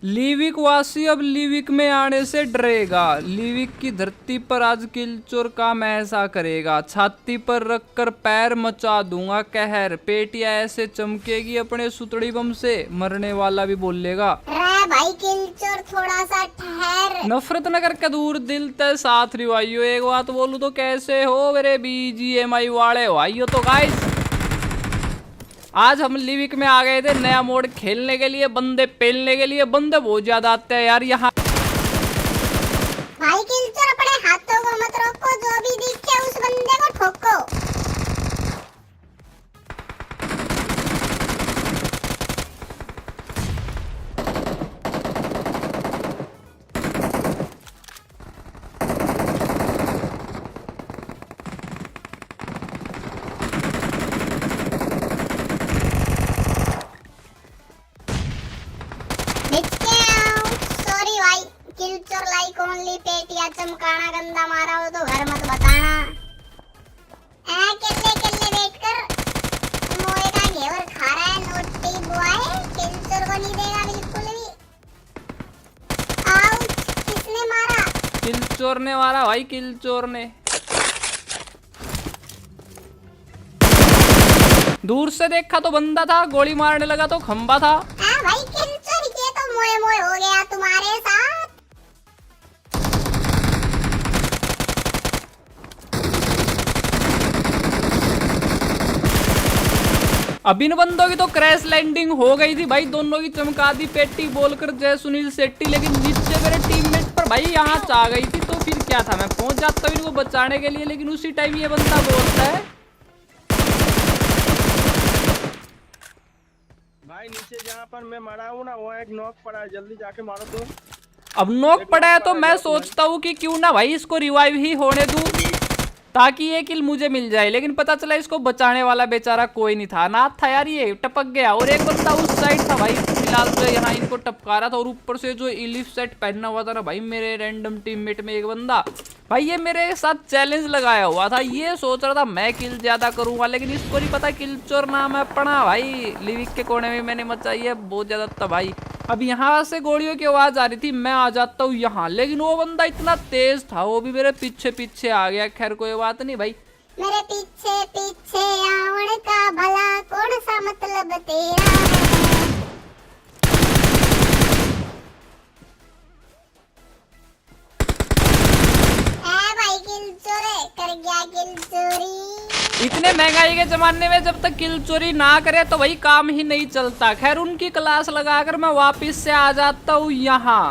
लिविक वासी अब लिविक में आने से डरेगा। लिविक की धरती पर आज किलचोर काम ऐसा करेगा। छाती पर रखकर पैर मचा दूंगा कहर। पेटिया ऐसे चमकेगी अपने सुतड़ी बम से, मरने वाला भी बोलेगा रे भाई किलचोर थोड़ा सा ठहर। नफरत न करके दूर दिल ते साथ रिवाइयो। एक बात बोलू तो कैसे हो मेरे BGMI वाले भाइयों। तो गाइस आज हम लिविक में आ गए थे नया मोड खेलने के लिए, बंदे पेलने के लिए। बंदे बहुत ज्यादा आते हैं यार यहाँ। भाई किलचोर अपने हाथों को मत रोको, जो भी दिखे उस बंदे को ठोको। सॉरी भाई किलचोर लाइक ओनली। पेटिया चमकाना गंदा मारा हो तो घर मत बताना। केले केले वेट कर, मोए का घेवर खा रहा है नोटी बॉय। किलचोर को नहीं देगा बिल्कुल भी। आउच, किसने मारा? किलचोर ने मारा भाई, किलचोर ने। दूर से देखा तो बंदा था, गोली मारने लगा तो खंबा था। भाई किलचोर ये तो मोए मोए हो गया तुम्हारे साथ। अब इन बंदों की तो क्रैश लैंडिंग हो गई थी भाई, दोनों की चमका दी पेटी बोलकर जय सुनील शेट्टी। लेकिन नीचे मेरे टीममेट पर भाई यहाँ आ गई थी तो फिर क्या था, मैं पहुंच जाता हूँ इनको बचाने के लिए। लेकिन उसी टाइम ये बंदा बोलता है भाई नीचे जहाँ पर मैं मरा हूँ ना, वो एक नॉक पड़ा है, जल्दी जाके मारो तो। अब नॉक पड़ा है तो मैं सोचता हूँ कि क्यों ना भाई इसको रिवाइव ही होने दूं ताकि ये किल मुझे मिल जाए। लेकिन पता चला इसको बचाने वाला बेचारा कोई नहीं था, नाथ था यार, ये टपक गया। और एक बंदा उस साइड था भाई, फिलहाल तो यहाँ इनको टपका रहा था। और ऊपर से जो इलिफ सेट पहनना हुआ था ना भाई मेरे रैंडम टीममेट में एक बंदा, भाई ये मेरे साथ चैलेंज लगाया हुआ था। ये सोच रहा था मैं किल ज्यादा करूंगा, लेकिन इसको नहीं पता किलचोर नाम है अपना भाई। लिविक के कोने में मैंने मचाई है बहुत ज्यादा तबाही। अब यहाँ से गोलियों की आवाज आ रही थी, मैं आ जाता हूँ यहाँ। लेकिन वो बंदा इतना तेज था, वो भी मेरे पीछे पीछे आ गया। खैर कोई बात नहीं भाई। मेरे पीछे पीछे आवण का भला कौन सा मतलब तेरा है। भाई किलचोर कर गया किलचोरी। इतने महंगाई के जमाने में जब तक किल चोरी ना करे तो भाई काम ही नहीं चलता। खैर उनकी क्लास लगाकर मैं वापस से आ जाता हूँ यहाँ।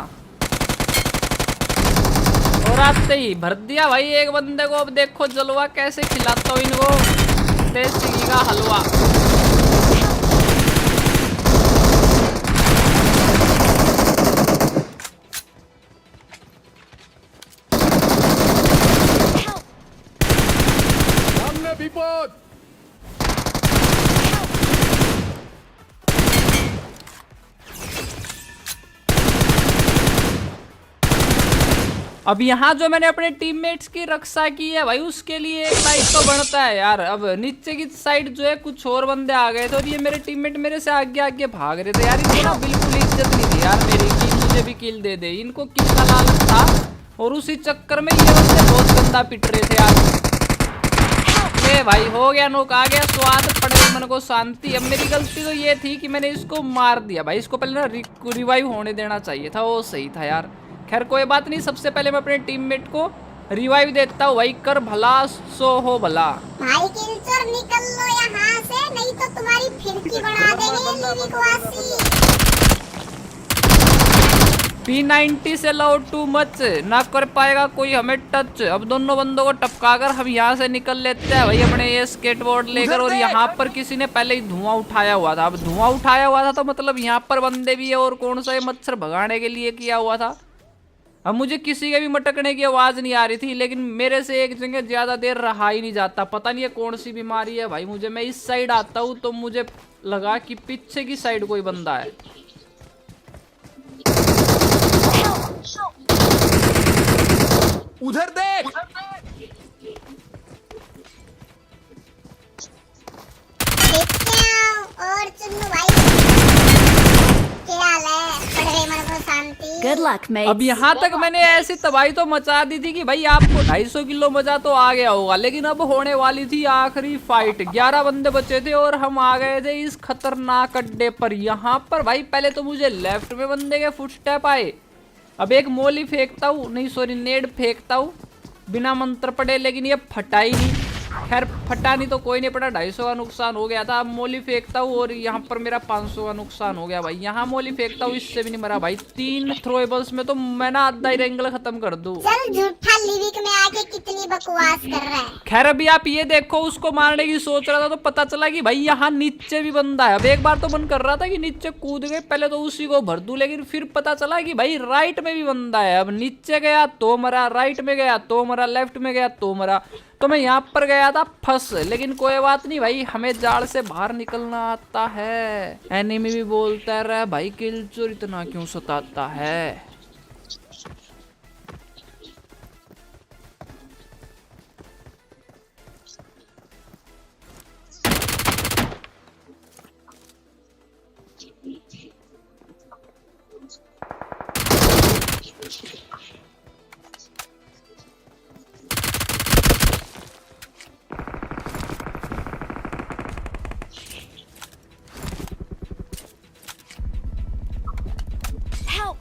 और आते ही भर दिया भाई एक बंदे को। अब देखो जलवा कैसे खिलाता हूँ इनको, देसी का हलवा। विपद अब यहाँ जो मैंने अपने टीममेट्स की रक्षा की है भाई, उसके लिए एक लाइक तो बनता है यार। अब नीचे की साइड जो है कुछ और बंदे आ गए थे और ये मेरे टीममेट मेरे से आगे आगे भाग रहे थे यार। इनको ना बिल्कुल इज्जत नहीं थी यार मेरी कि मुझे भी किल दे दे। इनको किल का लालच था और उसी चक्कर में ये बंदे बहुत गंदा पिट रहे थे यार। ले भाई हो गया, नोक आ गया, स्वाद पड़ गई मन को शांति। अब मेरी गलती तो ये थी कि मैंने इसको मार दिया भाई। इसको पहले ना रिवाइव होने देना चाहिए था, वो सही था यार। खैर कोई बात नहीं, सबसे पहले मैं अपने टीममेट को रिवाइव देता हूँ भाई। कर भला सो हो भला। भाई किलचोर निकल लो यहाँ से, नहीं तो तुम्हारी फिरकी बना देंगे लिविक वासी। P90 से लो टू मच, ना कर पाएगा कोई हमें टच। अब दोनों बंदों को टपकाकर हम यहाँ से निकल लेते हैं भाई अपने ये स्केटबोर्ड लेकर। और यहाँ पर किसी ने पहले ही धुआं उठाया हुआ था। अब धुआं उठाया हुआ था तो मतलब यहाँ पर बंदे भी है। और कौन सा ये मच्छर भगाने के लिए किया हुआ था। अब मुझे किसी के भी मटकने की आवाज नहीं आ रही थी, लेकिन मेरे से एक जगह ज्यादा देर रहा ही नहीं जाता। पता नहीं है कौन सी बीमारी है भाई मुझे। मैं इस साइड आता हूँ तो मुझे लगा कि पीछे की साइड कोई बंदा है। उधर देख। और चुन्नू भाई क्या हाल है? बड़े मन को Good luck, mates. अब यहाँ तक मैंने ऐसी तबाही तो मचा दी थी कि भाई आपको 250 किलो मजा तो आ गया होगा, लेकिन अब होने वाली थी आखिरी फाइट। 11 बंदे बचे थे और हम आ गए थे इस खतरनाक अड्डे पर। यहाँ पर भाई पहले तो मुझे लेफ्ट में बंदे के फुटस्टेप आए। अब एक मोली फेंकता हूँ, नहीं सॉरी नेड फेंकता हूँ बिना मंत्र पड़े, लेकिन ये फटा ही नहीं। खैर फटा नहीं तो कोई नहीं पड़ा, 250 का नुकसान हो गया था। अब मोली फेंकता हूँ और यहाँ पर मेरा 500 का नुकसान हो गया भाई। यहाँ मोली फेंकता हूँ, इससे भी नहीं मरा भाई। 3 थ्रोएबल्स में तो मैं ना आधा ही एंगल खत्म कर दूं। चल झूठा लिरिक में आके कितनी बकवास कर रहा है। खैर अभी आप ये देखो, उसको मारने की सोच रहा था तो पता चला कि भाई यहाँ नीचे भी बंदा है। अब एक बार तो मन कर रहा था कि नीचे कूद गए, पहले तो उसी को भर दूं, लेकिन फिर पता चला कि भाई राइट में भी बंदा है। अब नीचे गया तो मरा, राइट में गया तो मरा, लेफ्ट में गया तो मरा। तो मैं यहाँ पर गया था फंस, लेकिन कोई बात नहीं भाई, हमें जाल से बाहर निकलना आता है। एनिमी भी बोलता रहा भाई किलचोर इतना क्यों सताता है। Help!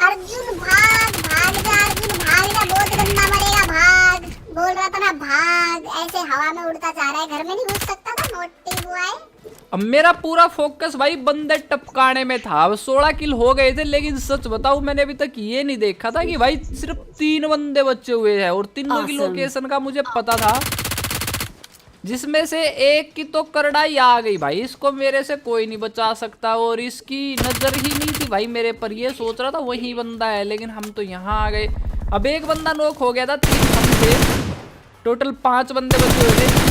अर्जुन भाग भाग जा, अर्जुन भाग जा, बहुत गंदा मरेगा, भाग। बोल रहा था ना भाग, ऐसे हवा में उड़ता जा रहा है, घर में नहीं घुस सकता था मोटी बुआई। अब मेरा पूरा फोकस भाई बंदे टपकाने में था। अब 16 किल हो गए थे, लेकिन सच बताऊं मैंने अभी तक ये नहीं देखा था कि भाई सिर्फ 3 बंदे बचे हुए हैं और तीनों की लोकेशन का मुझे पता था, जिसमें से एक की तो करड़ाई आ गई भाई। इसको मेरे से कोई नहीं बचा सकता और इसकी नजर ही नहीं थी भाई मेरे पर। ये सोच रहा था वही बंदा है, लेकिन हम तो यहाँ आ गए। अब एक बंदा नॉक हो गया था, 3 हम थे, टोटल 5 बंदे बचे हुए थे।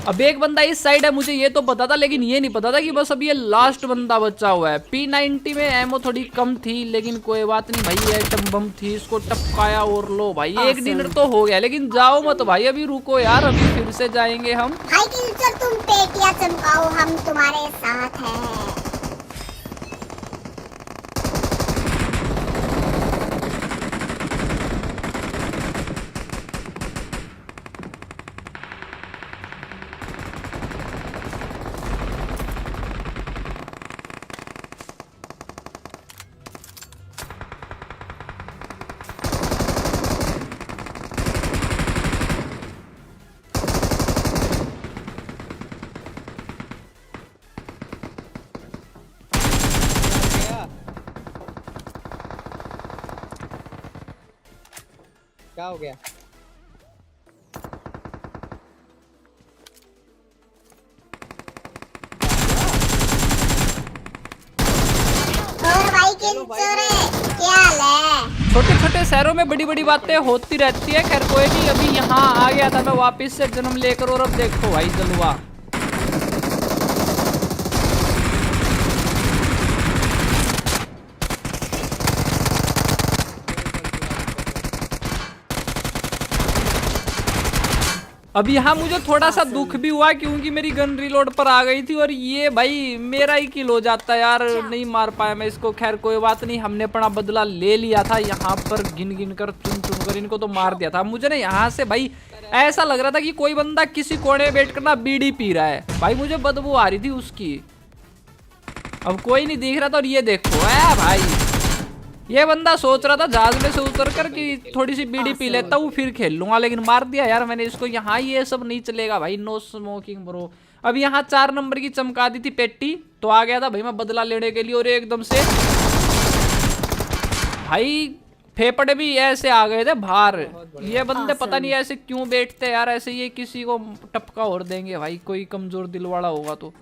अब एक बंदा इस साइड है, मुझे ये तो पता था, लेकिन ये नहीं पता था कि बस अब ये लास्ट बंदा बचा हुआ है। P90 में एमो थोड़ी कम थी, लेकिन कोई बात नहीं भाई, एटम बम थी, इसको टपकाया और लो भाई एक डिनर तो हो गया। लेकिन जाओ मत भाई, अभी रुको यार, अभी फिर से जाएंगे हम। भाई किलचोर तुम पेटियां चमकाओ, हम तुम्हारे साथ हैं। क्या हो गया? और भाई किलचोर क्या हाल है? छोटे छोटे शहरों में बड़ी बड़ी बातें होती रहती है। खैर कोई नहीं, अभी यहाँ आ गया था मैं वापस से जन्म लेकर, और अब देखो भाई जलवा। अब यहाँ मुझे थोड़ा सा दुख भी हुआ क्योंकि मेरी गन रिलोड पर आ गई थी और ये भाई मेरा ही किल हो जाता यार, नहीं मार पाया मैं इसको। खैर कोई बात नहीं, हमने अपना बदला ले लिया था। यहाँ पर गिन गिन कर चुन चुन कर इनको तो मार दिया था। मुझे ना यहाँ से भाई ऐसा लग रहा था कि कोई बंदा किसी कोने में बैठ कर ना बीड़ी पी रहा है भाई, मुझे बदबू आ रही थी उसकी। अब कोई नहीं दिख रहा था और ये देखो है भाई, ये बंदा सोच रहा था जहाज में से उतर कर कि थोड़ी सी बीड़ी पी लेता हूँ फिर खेल लूंगा, लेकिन मार दिया यार मैंने इसको। यहाँ ये सब नहीं चलेगा भाई, नो स्मोकिंग ब्रो। अब यहाँ 4 नंबर की चमका दी थी पेट्टी, तो आ गया था भाई मैं बदला लेने के लिए। और एकदम से भाई फेफड़े भी ऐसे आ गए थे बाहर। ये बंदे पता नहीं ऐसे क्यों बैठते यार, ऐसे ये किसी को टपका और देंगे भाई, कोई कमजोर दिल वाला होगा तो।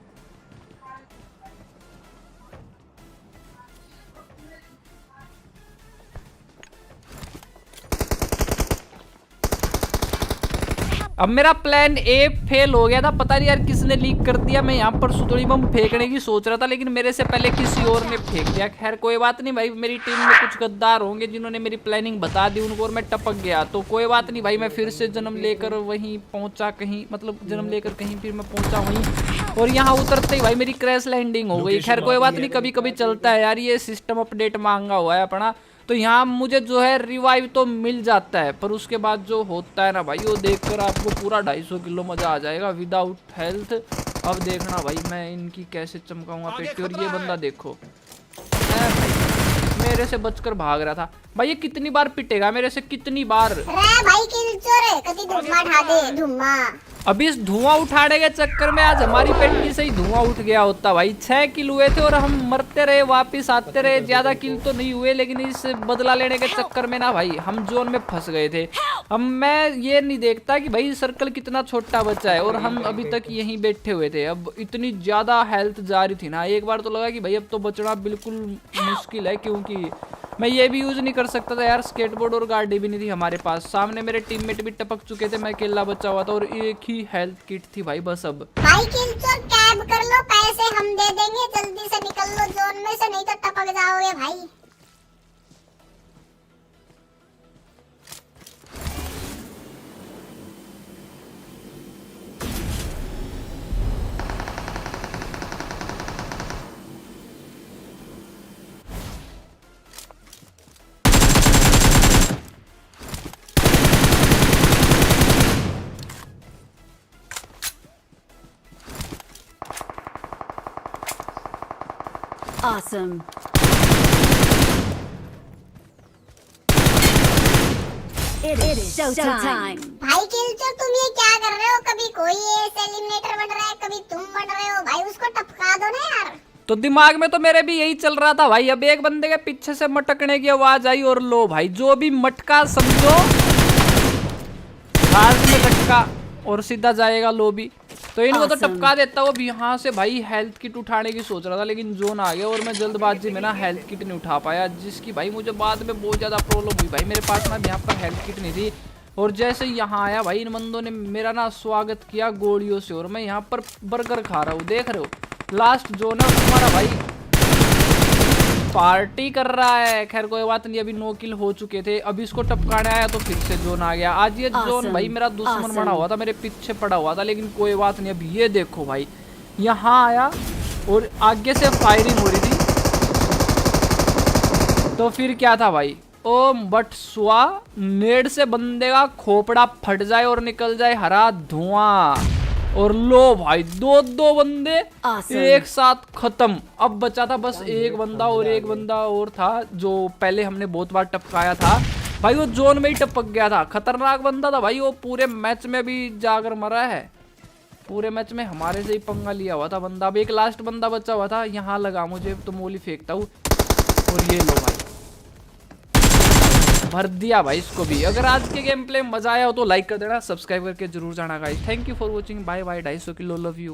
अब मेरा प्लान ए फेल हो गया था, पता नहीं यार किसने लीक कर दिया। मैं यहाँ पर सुतड़ी बम फेंकने की सोच रहा था, लेकिन मेरे से पहले किसी और ने फेंक दिया। खैर कोई बात नहीं भाई, मेरी टीम में कुछ गद्दार होंगे जिन्होंने मेरी प्लानिंग बता दी उनको, और मैं टपक गया तो कोई बात नहीं भाई। मैं फिर से जन्म लेकर वहीं पहुंचा, कहीं मतलब जन्म लेकर कहीं फिर मैं पहुंचा वहीं, और यहाँ उतरते ही भाई मेरी क्रैश लैंडिंग हो गई। खैर कोई बात नहीं, कभी कभी चलता है यार, ये सिस्टम अपडेट मांगा हुआ है अपना। तो यहाँ मुझे जो है रिवाइव तो मिल जाता है, पर उसके बाद जो होता है ना भाई, वो देखकर आपको पूरा 250 किलो मजा आ जाएगा विदाउट हेल्थ। अब देखना भाई मैं इनकी कैसे चमकाऊंगा पेटी। और ये बंदा देखो मेरे से बचकर भाग रहा था भाई। ये कितनी बार पिटेगा मेरे से, कितनी बार। भाई किलचोर कभी धुआं उठा दे, धुआं। अभी इस धुआं उठाने के चक्कर में आज हमारी पेटी से ही धुआं उठ गया होता भाई। 6 किल हुए थे और हम मरते रहे, वापिस आते रहे। ज्यादा किल तो नहीं हुए, लेकिन इस बदला लेने के चक्कर में ना भाई हम जोन में फंस गए थे। अब मैं ये नहीं देखता कि भाई सर्कल कितना छोटा बचा है, और हम अभी तक यहीं बैठे हुए थे। अब इतनी ज्यादा हेल्थ जा रही थी ना, एक बार तो लगा कि भाई अब तो बचना बिल्कुल मुश्किल है, क्योंकि मैं ये भी यूज नहीं कर सकता था यार। स्केटबोर्ड और गाड़ी भी नहीं थी हमारे पास। सामने मेरे टीममेट भी टपक चुके थे, मैं अकेला बचा हुआ था, और एक ही हेल्थ किट थी भाई बस। अब भाई किलचोर कैब कर लो, पैसे हम दे देंगे, जल्दी से निकल लो जोन में से, नहीं तो टपक जाओगे भाई। Awesome. It is showtime. भाई किलचोर तुम ये क्या कर रहे हो? कभी कोई एलिमिनेटर बन रहा है, कभी तुम बन रहे हो भाई, उसको टपका दो ना यार। तो दिमाग में तो मेरे भी यही चल रहा था भाई। अब एक बंदे के पीछे से मटकने की आवाज आई, और लो भाई जो भी मटका समझो हाथ में टपका और सीधा जाएगा लोबी। तो इनको तो टपका देता हूँ। अब यहाँ से भाई हेल्थ किट उठाने की सोच रहा था, लेकिन जोन आ गया और मैं जल्दबाजी में ना हेल्थ किट नहीं उठा पाया, जिसकी भाई मुझे बाद में बहुत ज़्यादा प्रॉब्लम हुई भाई। मेरे पास ना यहाँ पर हेल्थ किट नहीं थी, और जैसे यहाँ आया भाई इन बंदों ने मेरा ना स्वागत किया गोलियों से, और मैं यहाँ पर बर्गर खा रहा हूँ, देख रहे हो। लास्ट जोन है तुम्हारा भाई पार्टी कर रहा है। खैर कोई बात नहीं, अभी 9 किल हो चुके थे। अभी इसको टपकाने आया तो फिर से जोन आ गया। आज ये जोन भाई मेरा दुश्मन बना हुआ था, मेरे पीछे पड़ा हुआ था, लेकिन कोई बात नहीं। अभी ये देखो भाई यहाँ आया और आगे से फायरिंग हो रही थी, तो फिर क्या था भाई, ओ बट सुआ नेड से बंदे का खोपड़ा फट जाए और निकल जाए हरा धुआं। और लो भाई दो बंदे एक साथ खत्म। अब बचा था बस एक बंदा, और एक बंदा और था जो पहले हमने बहुत बार टपकाया था भाई। वो जोन में ही टपक गया था, खतरनाक बंदा था भाई। वो पूरे मैच में भी जाकर मरा है, पूरे मैच में हमारे से ही पंगा लिया हुआ था बंदा। अब एक लास्ट बंदा बचा हुआ था, यहाँ लगा मुझे तो मोली फेंकता हूँ, और ये लो भाई भर दिया भाई इसको भी। अगर आज के गेम प्ले मजा आया हो तो लाइक कर देना, सब्सक्राइब करके जरूर जाना guys. Thank you for watching, bye bye. 250 किलो, लव यू।